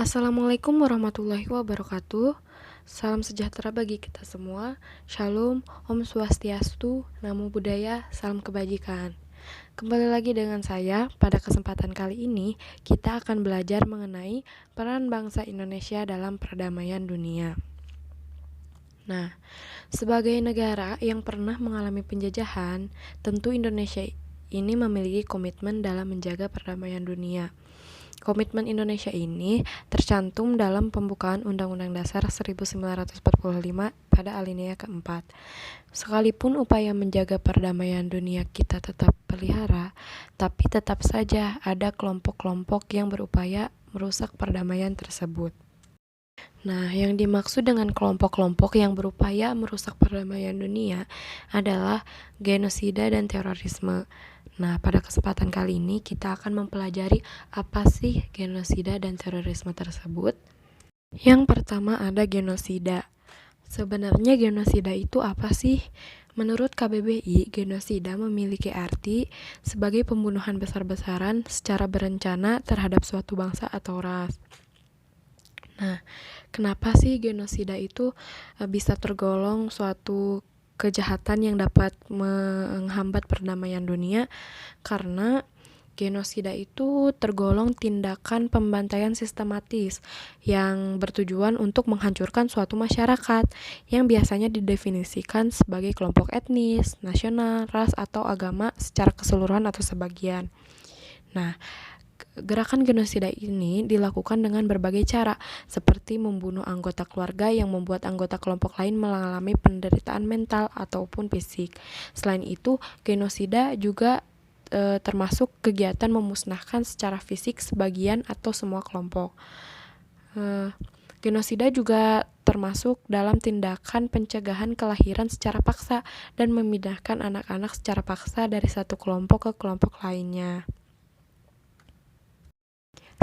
Assalamualaikum warahmatullahi wabarakatuh. Salam sejahtera bagi kita semua. Shalom, Om Swastiastu, Namo Buddhaya, salam kebajikan. Kembali lagi dengan saya. Pada kesempatan kali ini, kita akan belajar mengenai peran bangsa Indonesia dalam perdamaian dunia. Nah, sebagai negara yang pernah mengalami penjajahan, tentu Indonesia ini memiliki komitmen dalam menjaga perdamaian dunia. Komitmen Indonesia ini tercantum dalam pembukaan Undang-Undang Dasar 1945 pada alinea keempat. Sekalipun upaya menjaga perdamaian dunia kita tetap pelihara, tapi tetap saja ada kelompok-kelompok yang berupaya merusak perdamaian tersebut. Nah, yang dimaksud dengan kelompok-kelompok yang berupaya merusak perdamaian dunia adalah genosida dan terorisme. Nah, pada kesempatan kali ini kita akan mempelajari apa sih genosida dan terorisme tersebut. Yang pertama ada genosida. Sebenarnya genosida itu apa sih? Menurut KBBI, genosida memiliki arti sebagai pembunuhan besar-besaran secara berencana terhadap suatu bangsa atau ras. Nah, kenapa sih genosida itu bisa tergolong suatu kejahatan yang dapat menghambat perdamaian dunia? Karena genosida itu tergolong tindakan pembantaian sistematis yang bertujuan untuk menghancurkan suatu masyarakat yang biasanya didefinisikan sebagai kelompok etnis, nasional, ras, atau agama secara keseluruhan atau sebagian. Nah, gerakan genosida ini dilakukan dengan berbagai cara, seperti membunuh anggota keluarga yang membuat anggota kelompok lain mengalami penderitaan mental ataupun fisik. Selain itu, genosida juga termasuk kegiatan memusnahkan secara fisik sebagian atau semua kelompok. Genosida juga termasuk dalam tindakan pencegahan kelahiran secara paksa dan memindahkan anak-anak secara paksa dari satu kelompok ke kelompok lainnya.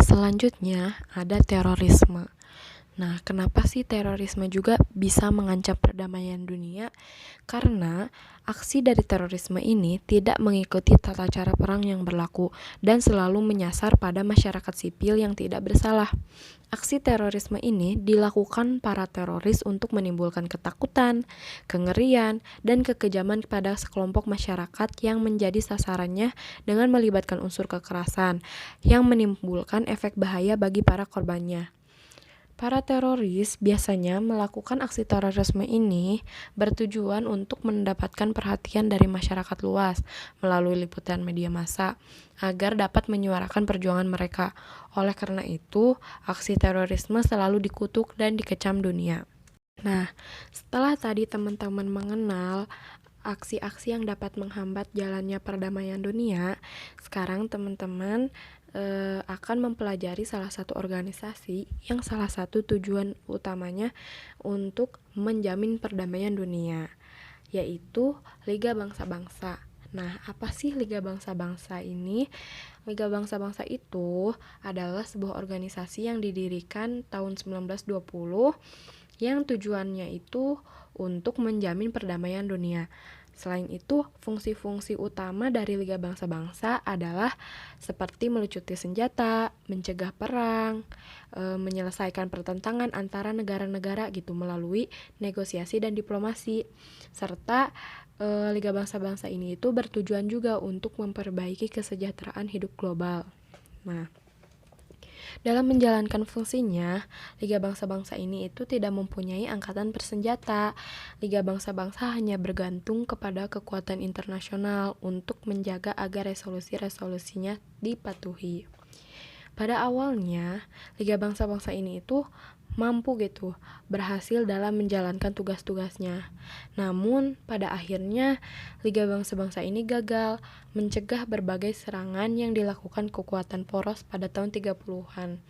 Selanjutnya ada terorisme. Nah, kenapa sih terorisme juga bisa mengancam perdamaian dunia? Karena aksi dari terorisme ini tidak mengikuti tata cara perang yang berlaku dan selalu menyasar pada masyarakat sipil yang tidak bersalah. Aksi terorisme ini dilakukan para teroris untuk menimbulkan ketakutan, kengerian, dan kekejaman pada sekelompok masyarakat yang menjadi sasarannya dengan melibatkan unsur kekerasan yang menimbulkan efek bahaya bagi para korbannya. Para teroris biasanya melakukan aksi terorisme ini bertujuan untuk mendapatkan perhatian dari masyarakat luas melalui liputan media massa agar dapat menyuarakan perjuangan mereka. Oleh karena itu, aksi terorisme selalu dikutuk dan dikecam dunia. Nah, setelah tadi teman-teman mengenal aksi-aksi yang dapat menghambat jalannya perdamaian dunia, sekarang teman-teman akan mempelajari salah satu organisasi yang salah satu tujuan utamanya untuk menjamin perdamaian dunia, yaitu Liga Bangsa-Bangsa. Nah, apa sih Liga Bangsa-Bangsa ini? Liga Bangsa-Bangsa itu adalah sebuah organisasi yang didirikan tahun 1920 yang tujuannya itu untuk menjamin perdamaian dunia. Selain itu, fungsi-fungsi utama dari Liga Bangsa-Bangsa adalah seperti melucuti senjata, mencegah perang, menyelesaikan pertentangan antara negara-negara gitu melalui negosiasi dan diplomasi. Serta Liga Bangsa-Bangsa ini itu bertujuan juga untuk memperbaiki kesejahteraan hidup global. Nah, dalam menjalankan fungsinya, Liga Bangsa-Bangsa ini itu tidak mempunyai angkatan bersenjata. Liga Bangsa-Bangsa hanya bergantung kepada kekuatan internasional untuk menjaga agar resolusi-resolusinya dipatuhi. Pada awalnya, Liga Bangsa-Bangsa ini itu mampu gitu berhasil dalam menjalankan tugas-tugasnya. Namun pada akhirnya Liga Bangsa-Bangsa ini gagal mencegah berbagai serangan yang dilakukan kekuatan poros pada tahun 30-an.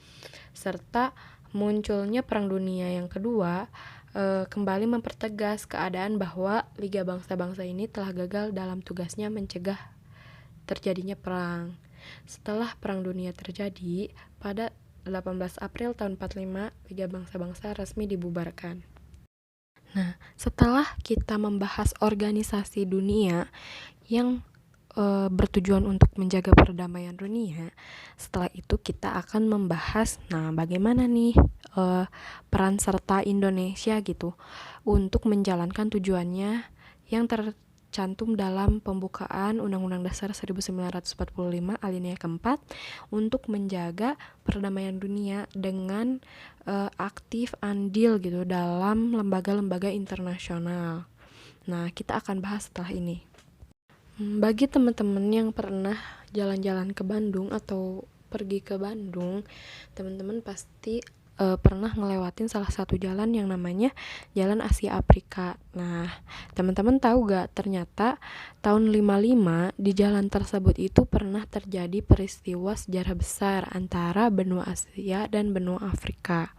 Serta munculnya Perang Dunia yang kedua kembali mempertegas keadaan bahwa Liga Bangsa-Bangsa ini telah gagal dalam tugasnya mencegah terjadinya perang. Setelah Perang Dunia terjadi, pada 18 April tahun 45, Liga Bangsa-Bangsa resmi dibubarkan. Nah, setelah kita membahas organisasi dunia yang bertujuan untuk menjaga perdamaian dunia. Setelah itu kita akan membahas, bagaimana nih peran serta Indonesia gitu untuk menjalankan tujuannya yang tercantum dalam pembukaan Undang-Undang Dasar 1945 alinea keempat untuk menjaga perdamaian dunia dengan aktif andil gitu dalam lembaga-lembaga internasional. Nah, kita akan bahas setelah ini. Bagi teman-teman yang pernah jalan-jalan ke Bandung atau pergi ke Bandung, teman-teman pasti pernah ngelewatin salah satu jalan yang namanya Jalan Asia Afrika. Nah, teman-teman tahu gak ternyata tahun 55 di jalan tersebut itu pernah terjadi peristiwa sejarah besar antara benua Asia dan benua Afrika.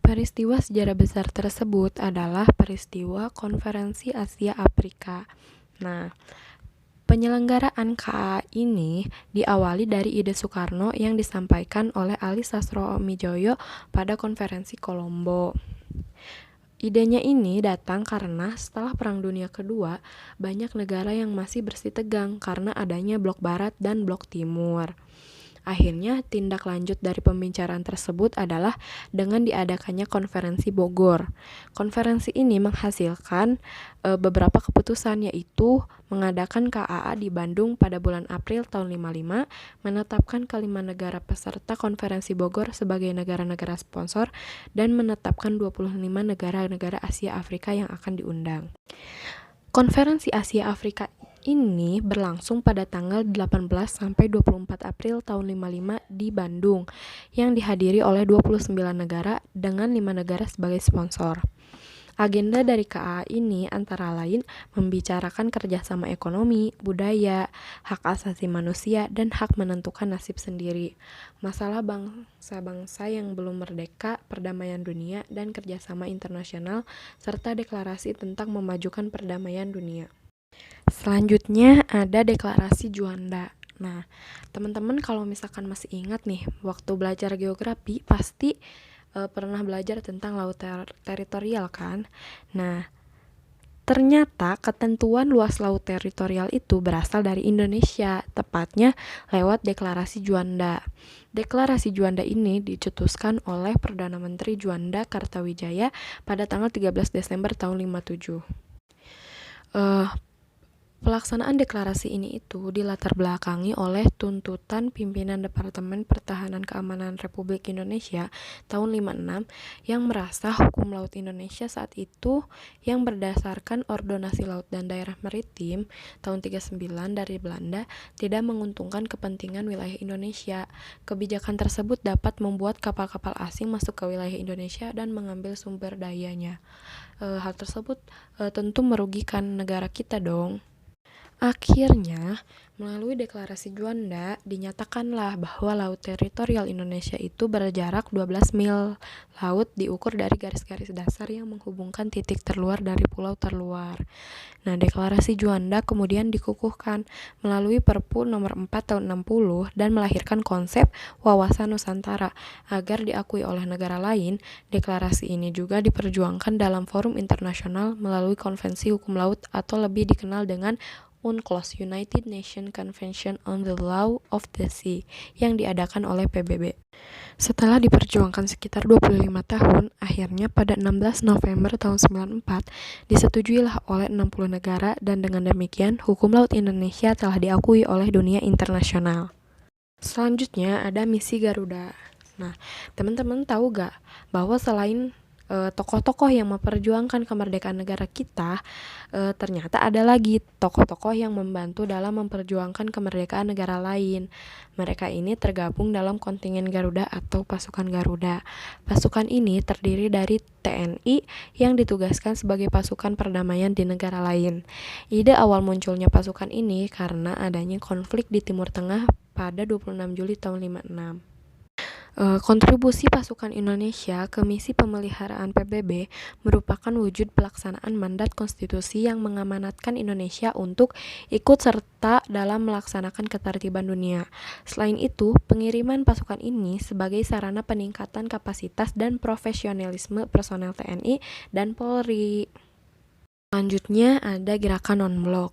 Peristiwa sejarah besar tersebut adalah peristiwa Konferensi Asia Afrika. Nah, penyelenggaraan KA ini diawali dari ide Soekarno yang disampaikan oleh Ali Sastroamidjojo pada konferensi Kolombo. Idenya ini datang karena setelah Perang Dunia Kedua, banyak negara yang masih bersitegang karena adanya blok Barat dan blok Timur. Akhirnya, tindak lanjut dari pembicaraan tersebut adalah dengan diadakannya konferensi Bogor. Konferensi ini menghasilkan beberapa keputusan, yaitu mengadakan KAA di Bandung pada bulan April tahun 55, menetapkan kelima negara peserta konferensi Bogor sebagai negara-negara sponsor, dan menetapkan 25 negara-negara Asia Afrika yang akan diundang. Konferensi Asia Afrika ini berlangsung pada tanggal 18 sampai 24 April tahun 55 di Bandung yang dihadiri oleh 29 negara dengan 5 negara sebagai sponsor. Agenda dari KA ini antara lain membicarakan kerjasama ekonomi, budaya, hak asasi manusia, dan hak menentukan nasib sendiri, masalah bangsa-bangsa yang belum merdeka, perdamaian dunia, dan kerjasama internasional, serta deklarasi tentang memajukan perdamaian dunia. Selanjutnya ada deklarasi Juanda. Nah, teman-teman kalau misalkan masih ingat nih, waktu belajar geografi pasti pernah belajar tentang laut teritorial kan? Nah, ternyata ketentuan luas laut teritorial itu berasal dari Indonesia, tepatnya lewat deklarasi Juanda. Deklarasi Juanda ini dicetuskan oleh Perdana Menteri Juanda Kartawijaya pada tanggal 13 Desember tahun 57. Pelaksanaan deklarasi ini itu dilatar belakangi oleh tuntutan pimpinan Departemen Pertahanan Keamanan Republik Indonesia tahun 56 yang merasa hukum laut Indonesia saat itu yang berdasarkan Ordonasi Laut dan Daerah Maritim tahun 39 dari Belanda tidak menguntungkan kepentingan wilayah Indonesia. Kebijakan tersebut dapat membuat kapal-kapal asing masuk ke wilayah Indonesia dan mengambil sumber dayanya. Hal tersebut tentu merugikan negara kita dong. Akhirnya, melalui deklarasi Juanda, dinyatakanlah bahwa laut teritorial Indonesia itu berjarak 12 mil laut diukur dari garis-garis dasar yang menghubungkan titik terluar dari pulau terluar. Nah, deklarasi Juanda kemudian dikukuhkan melalui Perpu nomor 4 tahun 60 dan melahirkan konsep wawasan Nusantara. Agar diakui oleh negara lain, deklarasi ini juga diperjuangkan dalam forum internasional melalui Konvensi Hukum Laut atau lebih dikenal dengan UNCLOS, United Nations Convention on the Law of the Sea, yang diadakan oleh PBB. Setelah diperjuangkan sekitar 25 tahun, akhirnya pada 16 November tahun 94 disetujuilah oleh 60 negara dan dengan demikian hukum laut Indonesia telah diakui oleh dunia internasional. Selanjutnya ada misi Garuda. Nah, teman-teman tahu gak bahwa selain tokoh-tokoh yang memperjuangkan kemerdekaan negara kita, ternyata ada lagi tokoh-tokoh yang membantu dalam memperjuangkan kemerdekaan negara lain. Mereka ini tergabung dalam kontingen Garuda atau pasukan Garuda. Pasukan ini terdiri dari TNI yang ditugaskan sebagai pasukan perdamaian di negara lain. Ide awal munculnya pasukan ini karena adanya konflik di Timur Tengah pada 26 Juli tahun 56. Kontribusi pasukan Indonesia ke misi pemeliharaan PBB merupakan wujud pelaksanaan mandat konstitusi yang mengamanatkan Indonesia untuk ikut serta dalam melaksanakan ketertiban dunia. Selain itu, pengiriman pasukan ini sebagai sarana peningkatan kapasitas dan profesionalisme personel TNI dan Polri. Selanjutnya ada gerakan non-blok.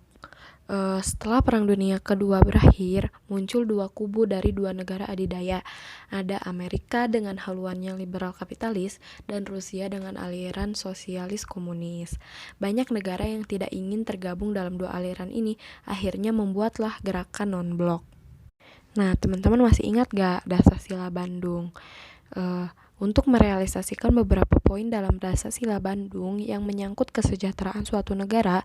Setelah Perang Dunia Kedua berakhir, muncul dua kubu dari dua negara adidaya. Ada Amerika dengan haluannya liberal kapitalis dan Rusia dengan aliran sosialis komunis. Banyak negara yang tidak ingin tergabung dalam dua aliran ini akhirnya membuatlah gerakan non-blok. Nah, teman-teman masih ingat gak Dasar-Sila Bandung? Untuk merealisasikan beberapa poin dalam Dasar-Sila Bandung yang menyangkut kesejahteraan suatu negara,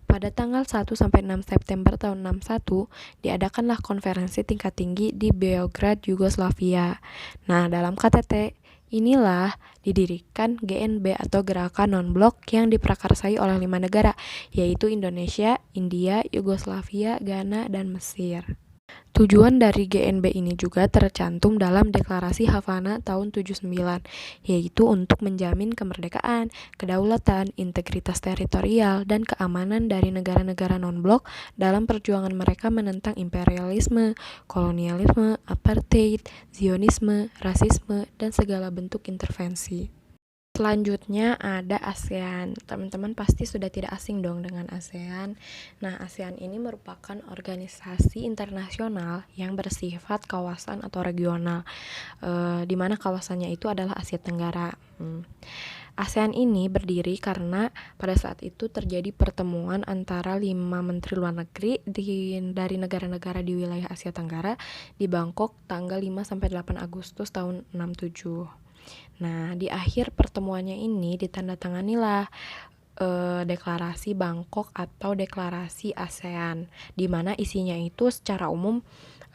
pada tanggal 1-6 September tahun 61, diadakanlah konferensi tingkat tinggi di Beograd, Yugoslavia. Nah, dalam KTT inilah didirikan GNB atau Gerakan Non-Blok yang diprakarsai oleh 5 negara, yaitu Indonesia, India, Yugoslavia, Ghana, dan Mesir. Tujuan dari GNB ini juga tercantum dalam Deklarasi Havana tahun 79, yaitu untuk menjamin kemerdekaan, kedaulatan, integritas teritorial, dan keamanan dari negara-negara non-blok dalam perjuangan mereka menentang imperialisme, kolonialisme, apartheid, Zionisme, rasisme, dan segala bentuk intervensi. Selanjutnya ada ASEAN. Teman-teman pasti sudah tidak asing dong dengan ASEAN. Nah, ASEAN ini merupakan organisasi internasional yang bersifat kawasan atau regional, di mana kawasannya itu adalah Asia Tenggara. ASEAN ini berdiri karena pada saat itu terjadi pertemuan antara 5 menteri luar negeri dari negara-negara di wilayah Asia Tenggara di Bangkok tanggal 5-8 Agustus tahun 67. Nah, di akhir pertemuannya ini ditandatanganilah deklarasi Bangkok atau deklarasi ASEAN, di mana isinya itu secara umum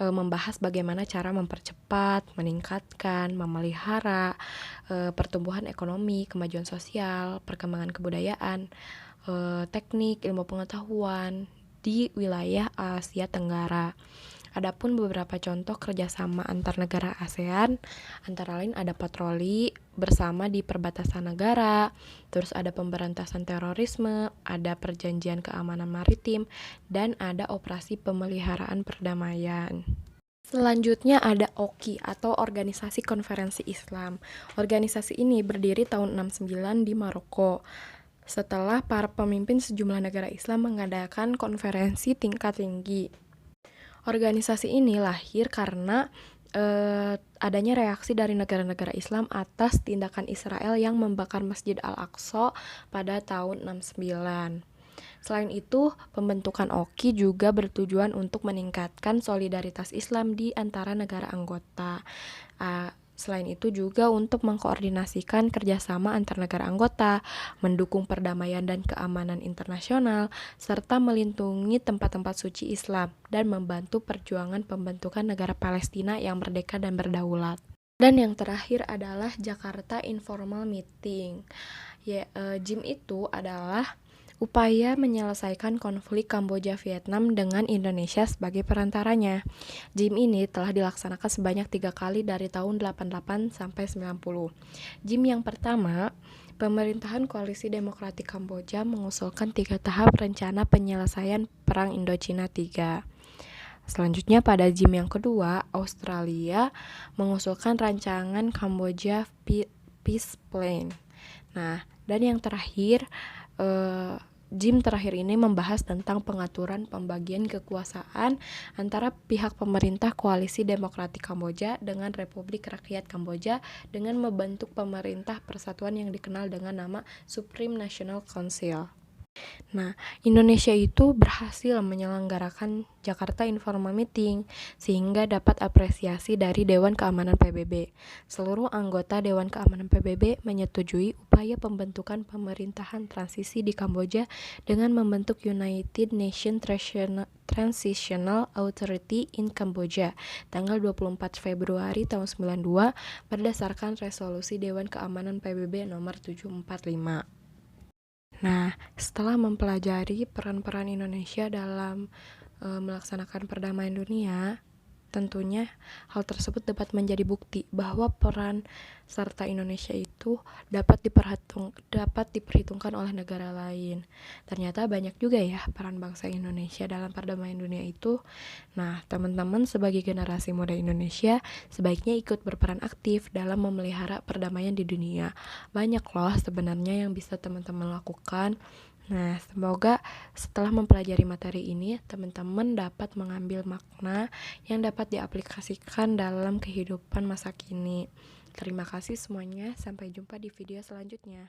membahas bagaimana cara mempercepat, meningkatkan, memelihara pertumbuhan ekonomi, kemajuan sosial, perkembangan kebudayaan, teknik, ilmu pengetahuan di wilayah Asia Tenggara. Adapun beberapa contoh kerjasama antar negara ASEAN, antara lain ada patroli bersama di perbatasan negara, terus ada pemberantasan terorisme, ada perjanjian keamanan maritim, dan ada operasi pemeliharaan perdamaian. Selanjutnya ada OKI atau Organisasi Konferensi Islam. Organisasi ini berdiri tahun 69 di Maroko. Setelah para pemimpin sejumlah negara Islam mengadakan konferensi tingkat tinggi. Organisasi ini lahir karena adanya reaksi dari negara-negara Islam atas tindakan Israel yang membakar Masjid Al-Aqsa pada tahun 69. Selain itu, pembentukan OKI juga bertujuan untuk meningkatkan solidaritas Islam di antara negara anggota. Selain itu juga untuk mengkoordinasikan kerjasama antar negara anggota, mendukung perdamaian dan keamanan internasional, serta melindungi tempat-tempat suci Islam, dan membantu perjuangan pembentukan negara Palestina yang merdeka dan berdaulat. Dan yang terakhir adalah Jakarta Informal Meeting. JIM itu adalah upaya menyelesaikan konflik Kamboja-Vietnam dengan Indonesia sebagai perantaranya. JIM ini telah dilaksanakan sebanyak 3 kali dari tahun 88 sampai 90. JIM yang pertama, pemerintahan Koalisi Demokratik Kamboja mengusulkan 3 tahap rencana penyelesaian Perang Indochina III. Selanjutnya pada JIM yang kedua, Australia mengusulkan rancangan Kamboja Peace Plan. Nah, dan yang terakhir, JIM terakhir ini membahas tentang pengaturan pembagian kekuasaan antara pihak pemerintah Koalisi Demokratik Kamboja dengan Republik Rakyat Kamboja dengan membentuk pemerintah persatuan yang dikenal dengan nama Supreme National Council. Nah, Indonesia itu berhasil menyelenggarakan Jakarta Informal Meeting sehingga dapat apresiasi dari Dewan Keamanan PBB. Seluruh anggota Dewan Keamanan PBB menyetujui upaya pembentukan pemerintahan transisi di Kamboja dengan membentuk United Nations Transitional Authority in Cambodia tanggal 24 Februari tahun 92 berdasarkan resolusi Dewan Keamanan PBB nomor 745. Nah, setelah mempelajari peran-peran Indonesia dalam melaksanakan perdamaian dunia, tentunya hal tersebut dapat menjadi bukti bahwa peran serta Indonesia itu dapat diperhitungkan oleh negara lain. Ternyata banyak juga ya peran bangsa Indonesia dalam perdamaian dunia itu. Nah, teman-teman sebagai generasi muda Indonesia sebaiknya ikut berperan aktif dalam memelihara perdamaian di dunia. Banyak loh sebenarnya yang bisa teman-teman lakukan. Nah, semoga setelah mempelajari materi ini, teman-teman dapat mengambil makna yang dapat diaplikasikan dalam kehidupan masa kini. Terima kasih semuanya, sampai jumpa di video selanjutnya.